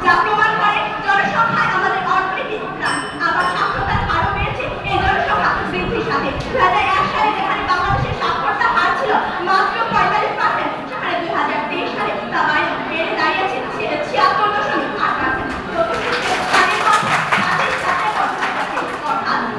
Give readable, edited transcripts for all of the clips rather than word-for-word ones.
যা প্রমাণ করে জনসংখ্যায় আমাদের অর্থনীতি আবার সাক্ষরতার হারও বেড়েছে এই জনসংখ্যা বৃদ্ধির সাথে। 2001 সালে যেখানে বাংলাদেশের সাক্ষরতা হার ছিল মাত্র 45%, সেখানে 2023 সালে তা বেড়ে দাঁড়িয়েছে 76.8%।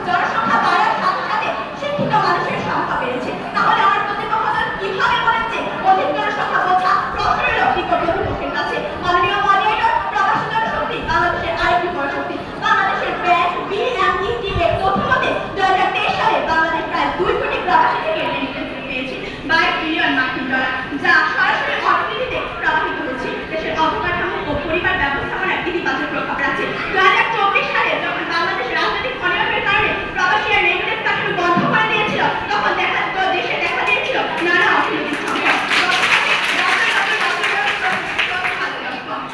জনসংখ্যা বাড়ার সাথে সাথে শিক্ষিত মানুষের সংখ্যা বেড়েছে। তাহলে আমার প্রতিপক্ষ কিভাবে বলেন যে অধিক জনসংখ্যা বোঝা প্রশ্নের প্রতিপক্ষের কাছে? মাননীয় মডারেটর, প্রবাসী জনশক্তি বাংলাদেশের আরেকটি বড় শক্তি। বাংলাদেশের ব্যাংক BMETA তথ্য মতে 2023 সালে বাংলাদেশ প্রায় 2 কোটি প্রবাসী থেকে রেমিটেন্স পেয়েছে, 22 বিলিয়ন মার্কিন ডলার, যা সরাসরি অর্থনীতিতে প্রবাহিত হচ্ছে। দেশের অবকাঠামো ও পরিবার ব্যবস্থাপনার ইতিবাচক প্রভাব রাখছে। 2024 সালে যখন বাংলাদেশ রাজনৈতিক অনিয়মের কারণে প্রবাসীরা রেমিটেন্স পাঠানো বন্ধ করে দিয়েছিল, তখন দেশে দেখা দিয়েছিল নানা অর্থনৈতিক সংকট।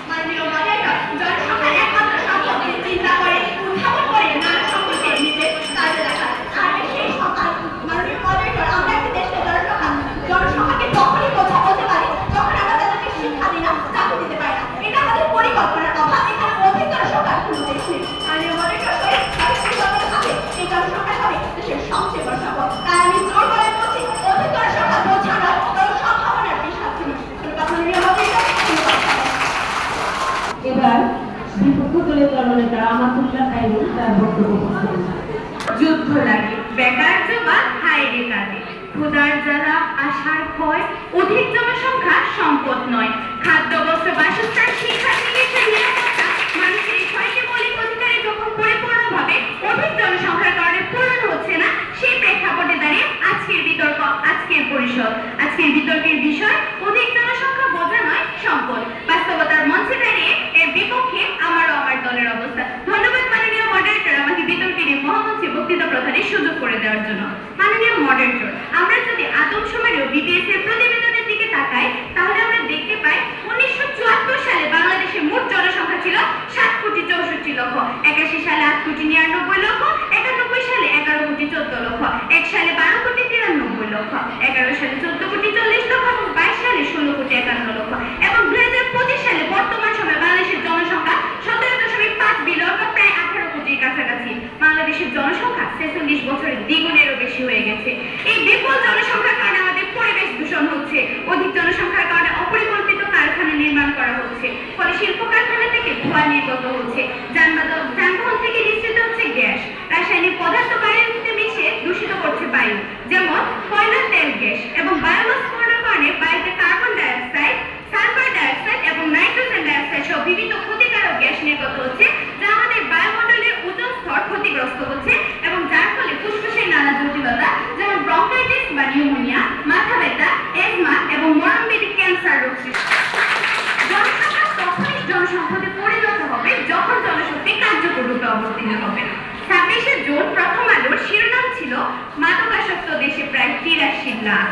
মাননীয় মডারেটর, জনসংখ্যা একমাত্র সম্পদ চিন্তা করে উত্থাপন করে নানা সংকটকে নিজে কাজে রাখা। আর সেই মাননীয় মডারেটর, আমরা একটি দেশের জনসংখ্যাকে তখনই বোঝাতে পারি যখন আমরা তাদেরকে শিক্ষা দিই না, চাকরি দিতে পারি না। এটা আমাদের পরিকল্পনার অভাব। এখানে অধিক জনসংখ্যার কোনো দেশ নেই। মাননীয় মডারেটর, পরিকল্পনা থাকে এই জনসংখ্যা হবে দেশের সবচেয়ে বড় সম্পদ। তাই আমি জোর করে বলছি, অধিক জনসংখ্যা বোঝা নয়, বরং সম্ভাবনার বিষয় ছিল। মাননীয় মডারেটর, এবার বিপক্ষ দলের জননেতা আমাতুল্লাহ খায়রুল তার বক্তব্য করছেন। যুদ্ধ লাগে, বেকার জবাব হায়রে কাঁদে, খোদার জ্বালা আশার ভয়, অধিক জনসংখ্যা সম্পদ নয়, খাদ্য বস্ত্র বাসস্থান শিক্ষা চিকিৎসা নিরাপত্তা মানুষের এই ছয়টি মৌলিক অধিকারে যখন পরিপূর্ণভাবে অধিক জনসংখ্যার কারণে পূরণ হচ্ছে না, সেই প্রেক্ষাপটে দাঁড়িয়ে আজকের বিতর্ক, আজকের পরিষদ, আজকের বিতর্কের বিষয় অধিক জনসংখ্যা বোঝা নয়, সম্পদ। বাস্তবতার মঞ্চে দাঁড়িয়ে এর বিপক্ষে আমারও আমার দলের অবস্থা। ধন্যবাদ মাননীয় মডারেটর আমাকে বিতর্কের এই মহামঞ্চে বক্তৃতা প্রদানের সুযোগ করে দেওয়ার জন্য। মাননীয় মডারেটর, আমরা যদি আদমশুমারি ও BPS এর প্রতিবেদনের দিকে তাকাই, তাহলে আমরা দেখতে পাই 1974 সালে বাংলাদেশের মোট জনসংখ্যা ছিল 7,64,00,000, 81 সালে 8,99,00,000, 91 সালে 11,14,00,000, 1 সালে 12,93,00,000, 11 সালে 14,40,00,000 এবং 22 সালে 16,51,00,000 এবং 2025 সালে বর্তমান সময়ে বাংলাদেশের জনসংখ্যা 17.5 বিলিয়ন বা প্রায় 18 কোটির কাছাকাছি। বাংলাদেশের জনসংখ্যা 46 বছরের দ্বিগুণেরও বেশি হয়ে গেছে। এই বিপুল জনসংখ্যার কারণে আমাদের পরিবেশ দূষণ হচ্ছে, অধিক জনসংখ্যার কারণে অপরিকল্পিত কারখানা নির্মাণ করা হচ্ছে, ফলে শিল্প কারখানা থেকে ধোঁয়া নির্গত হচ্ছে, যানবাহন থেকে নিঃসৃত হচ্ছে গ্যাস, রাসায়নিক পদার্থ বায়ুর মধ্যে মিশে দূষিত করছে বায়ু, যেমন কয়লার তেল গ্যাস, এবং বায়োমাস পোড়ানোর কারণে বায়ুতে কার্বন ডাইঅক্সাইড, সালফার ডাইঅক্সাইড এবং নাইট্রোজেন ডাইঅক্সাইড সহ বিভিন্ন ক্ষতিকারক গ্যাস নির্গত হচ্ছে, যা আমাদের বায়ুমণ্ডলের ওজোন স্তর ক্ষতিগ্রস্ত হচ্ছে এবং যার ফলে ফুসফুসের নানা জটিলতা যেমন ব্রঙ্কাইটিস বা নিউমোনিয়া, মাথা ব্যথা, এজমা এবং মরণব্যাধি ক্যান্সার রোগ সৃষ্টি। জনসংখ্যা তখনই জনসম্পদে পরিণত হবে যখন জনশক্তি কার্যকর রূপে অবতীর্ণ হবে। 26শে জুন প্রথম আলোর শিরোনাম ছিল মাদকাসক্ত দেশে প্রায় 83 লাখ।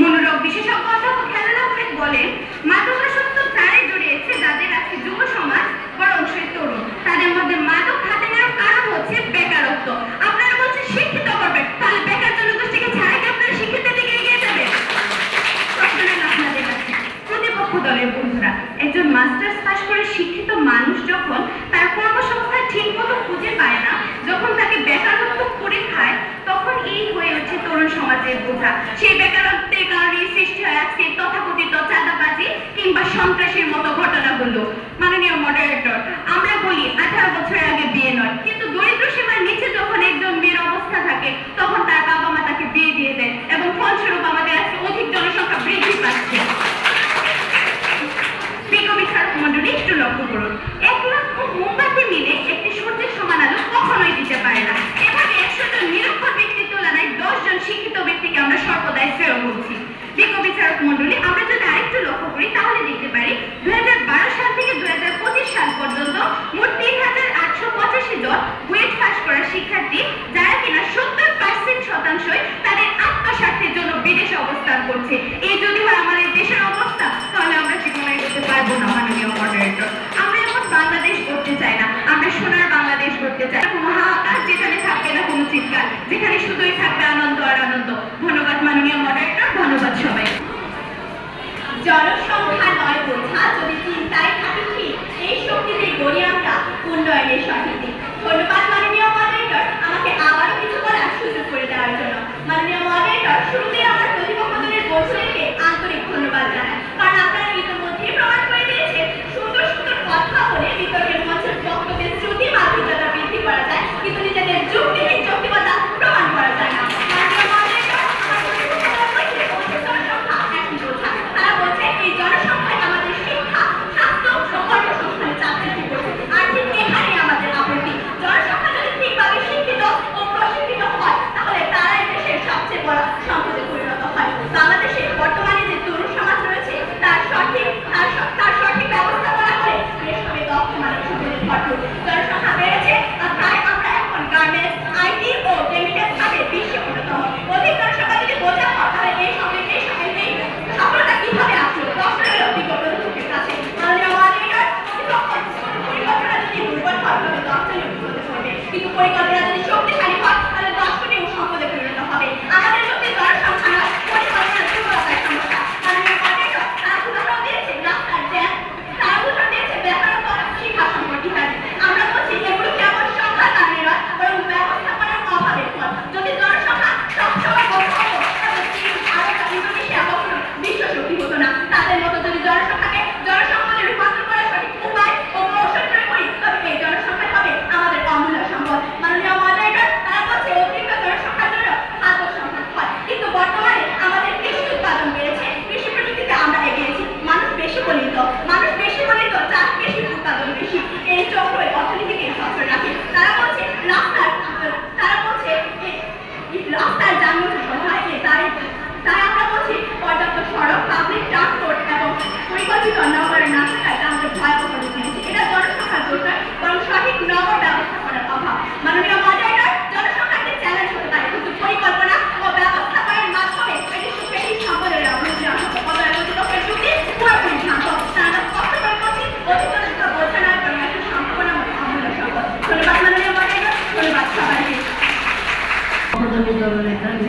মনোরোগ বিশেষজ্ঞ অধ্যাপক হেলেনা আহমেদ বলেন, মাদকাসক্ত তারাই জড়িয়েছে যাদের আজকে যুব সমাজ বড় অংশের তরুণ। তাদের মধ্যে মাদক হাতে নেওয়ার কারণ হচ্ছে বেকারত্ব। আপনারা বলছেন শিক্ষিত করবেন, তাহলে বেকার জনগোষ্ঠীকে ছাড়া কি আপনারা শিক্ষিতের দিকে এগিয়ে যাবেন? প্রশ্ন আপনাদের কাছে, প্রতিপক্ষ দলের বন্ধুরা, একজন মাস্টার্স পাশ করে শিক্ষিত মানুষ যখন তার কর্মসংস্থান ঠিক মতো খুঁজে পায় না, যখন তাকে বেকারত্ব করে খায়, তখন এই হয়ে ওঠে তরুণ সমাজের বোঝা। সেই বেকারত্বের কারণে সৃষ্টি হয় আজকে তথাকথিত চাঁদাবাজি কিংবা সন্ত্রাসের মতো ঘটনাগুলো। মাননীয় মডারেটর, আমরা বলি 18 বছরের আগে বিয়ে নয়, কিন্তু দরিদ্র সীমার নিচে যখন একজন মেয়ের অবস্থা থাকে, তখন তার বাবা মা তাকে বিয়ে দিয়ে দেয় এবং ফলস্বরূপ আমাদের আজকে অধিক জনসংখ্যা বৃদ্ধি পাচ্ছে। মন্ডলী একটু লক্ষ্য করুন, 1 লক্ষ মোমবাতি মিলে একটি সূর্যের সমান আলো কখনোই দিতে পারে না। এভাবে 100 জন নিরক্ষর ব্যক্তির তুলনায় 10 জন শিক্ষিত ব্যক্তিকে আমরা সর্বদাই শ্রেয় বলছি। বিজ্ঞ বিচারক মন্ডলী, আমরা যদি আরেকটু লক্ষ্য করি তাহলে দেখতে পারি 2012 সাল থেকে 2025 সাল পর্যন্ত মোট 3,885 জন বুয়েট পাস করা শিক্ষার্থী, যারা কিনা 70% তাদের আত্মস্বার্থের জন্য বিদেশে অবস্থান করছে। এই যদি হয় আমাদের দেশের অবস্থা, তাহলে আমরা জীবনে করতে পারবো না। মাননীয় মডারেটর, আমরা এখন বাংলাদেশ করতে চাই না, আমরা সোনার বাংলাদেশ করতে চাই, কোনো হাহাকার যেখানে থাকবে না কোনো চিৎকার, যেখানে শুধুই থাকবে আনন্দ আর আনন্দ। ধন্যবাদ মাননীয় মডারেটর, ধন্যবাদ সবাই। জনসংখ্যা নয় বোঝা, যদি চিন্তায় থাকি ঠিক, এই শক্তিতে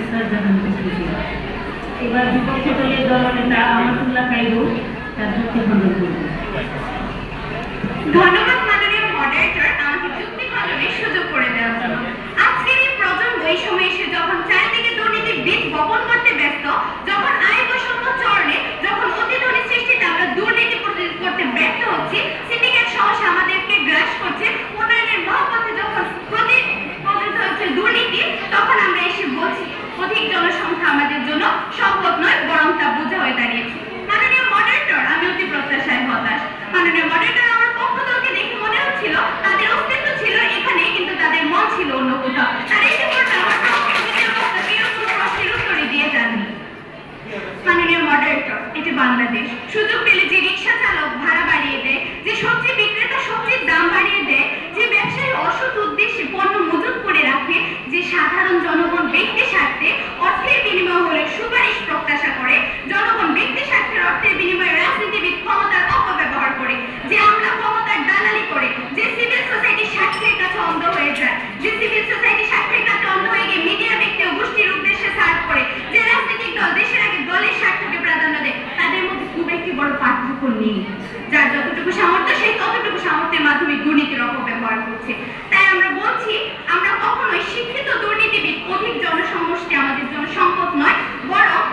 ইসরাত জাহান প্রকৃতি। এবার বিপক্ষে দলীয় দলনেতা আমাতুল্লাহ খাইরুল তার যুক্তি খণ্ডন করবেন। ধন্যবাদ মাননীয় মডারেটর আমাকে যুক্তি খণ্ডনের সুযোগ করে দেওয়ার জন্য। আজকের এই প্রজন্ম এই সময় এসে যখন চারিদিকে দুর্নীতির বীজ বপন করতে ব্যস্ত, যখন আয় বৈষম্য চরণে, যখন অতি ধনী সৃষ্টিতে আমরা দুর্নীতি প্রতিরোধ করতে ব্যর্থ হচ্ছি, সিন্ডিকেট সমস্যা আমাদেরকে গ্রাস করছে, উন্নয়নের মহাপথে যখন প্রতিষ্ঠিত হচ্ছে দুর্নীতি, তখন আমরা এসে বলছি অধিক জনসংখ্যা আমাদের জন্য সম্পদ নয়, বরং তা বোঝা হয়ে দাঁড়িয়েছে। মাননীয় মডারেটর, আমি অতি প্রত্যাশায় হতাশ। মাননীয় মডারেটর, আমার পক্ষ দলকে দেখে মনে হচ্ছিল তাদের অস্তিত্ব ছিল এখানে, কিন্তু তাদের মন ছিল অন্য কোথাও। তারা এসে পড়বে আমার প্রশ্নের উত্তরই দিয়ে যাননি। মাননীয় মডারেটর, এটি বাংলাদেশ। সুযোগ পেলে যে রিক্সা চালক ভাড়া বাড়িয়ে দেয়, যে সবজি বিক্রেতা সবজির দাম বাড়িয়ে দেয়, যে ব্যবসায়ী অসৎ উদ্দেশ্যে পণ্য মজুত করে রাখে, যে সাধারণ জনগণ ব্যক্তি স্বার্থে অর্থের বিনিময় হলে সুপারিশ প্রত্যাশা করে, জনগণ ব্যক্তি স্বার্থের অর্থের বিনিময়ে রাজনীতিবিদ ক্ষমতার অপব্যবহার করে, যে আমলা ক্ষমতার দালালি করে, যে সিভিল সোসাইটি স্বার্থের কাছে অন্ধ হয়ে যায়, যে সিভিল সোসাইটি স্বার্থের কাছে অন্ধ হয়ে গিয়ে মিডিয়া ব্যক্তি ও গোষ্ঠীর উদ্দেশ্যে সার্ভ করে, যে রাজনৈতিক দল দেশের আগে দলের স্বার্থকে প্রাধান্য দেয়, তাদের মধ্যে খুব একটি বড় পার্থক্য নেই। যার যতটুকু সামর্থ্য সেই ততটুকু সামর্থ্যের মাধ্যমে দুর্নীতির অপব্যবহার করছে। তাই আমরা বলছি, আমরা কখনোই শিক্ষিত দুর্নীতিবিদ অধিক জনসমষ্টি আমাদের জন্য সম্পদ নয়, বরং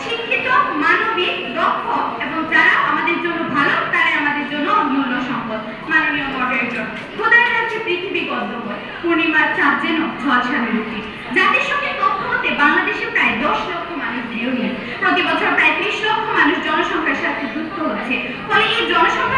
শিক্ষিত, মানবিক, দক্ষ এবং যারা আমাদের জন্য ভালো, তারাই আমাদের জন্য অমূল্য সম্পদ। মাননীয় মডারেটর, খোদার রাজ্যে পৃথিবী গদ্যময়, পূর্ণিমার চাঁদ যেন ঝলসানো রুটি। জাতিসংঘের তথ্য মতে বাংলাদেশে প্রায় 10 লক্ষ মানুষ গৃহহীন। প্রতি বছর প্রায় 30 লক্ষ মানুষ জনসংখ্যার সাথে যুক্ত হচ্ছে। ফলে এই জনসংখ্যা